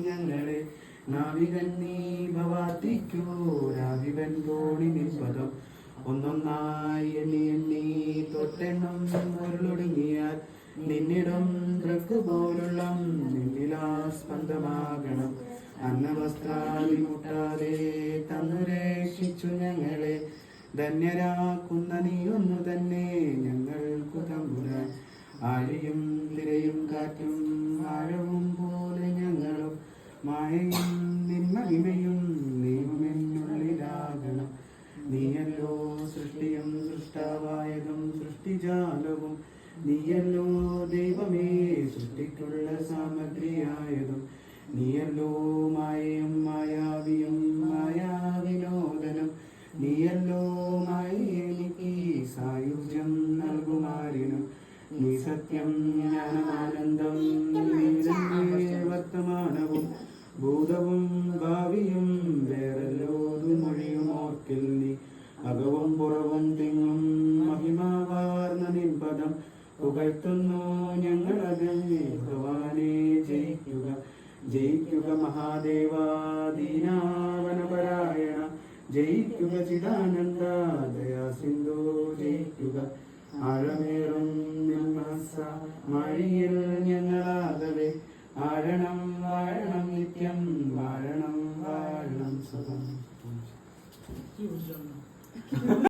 ഞങ്ങളെ നാവികൻ നീ ഭവാത്തിക്കൂ രാവിവൻ തോണി നിൽപ്പതും ഒന്നൊന്നായി എണ്ണി എണ്ണി തൊട്ടെണ്ണം ഉരുളൊടുങ്ങിയാൽ നിന്നിടം തൃക്ക് പോലുള്ള നിന്നിലാസ്പന്ദമാകണം. അന്നവസ്ത്രാദി മുട്ടാതെ തന്നു രക്ഷിച്ചു ഞങ്ങളെ ധന്യരാക്കുന്ന നീ ഒന്നു തന്നെ ഞങ്ങൾക്കു തമ്പുരാൻ. ആഴിയും തിരയും കാറ്റും ആഴവും പോലെ ഞങ്ങളും മായയും നിന്മഹിമയും ദൈവമെന്നുള്ളിലാകണം. നീയല്ലോ സൃഷ്ടിയും സൃഷ്ടാവായതും സൃഷ്ടിജാലവും നീയല്ലോ ദൈവമേ സൃഷ്ടിക്കുള്ള സാമഗ്രിയായതും നീയല്ലോ മായയും മായാവിയും മായാവിനോദനം നീയല്ലോ മായയെനിക്ക് സായുജ്യം നൽകുമാരിനും നീ സത്യം ജ്ഞാനമാനന്ദം വർത്തമാനവും ഭൂതവും ഭാവിയും വേറെല്ലോതു മൊഴിയും ഓർക്കിൽ നീ അകവും പുറവും തിങ്ങും മഹിമാവാർന്ന നിൻപദം പുകഴ്ത്തുന്നു ഞങ്ങളത് ഭഗവാനെ ജയിക്കുക ജയിക്കുക മഹാദേവാദീനാവനപരായണ ജയിക്കുക ചിദാനന്ദ ദയാസിന്ധു ജയിക്കുക ആഴമേറും നിന്മനസ്സ മഴിയിൽ ഞങ്ങളാകവേ ആഴണം വാഴണം നിത്യം വാഴണം വാഴണം സുഖം.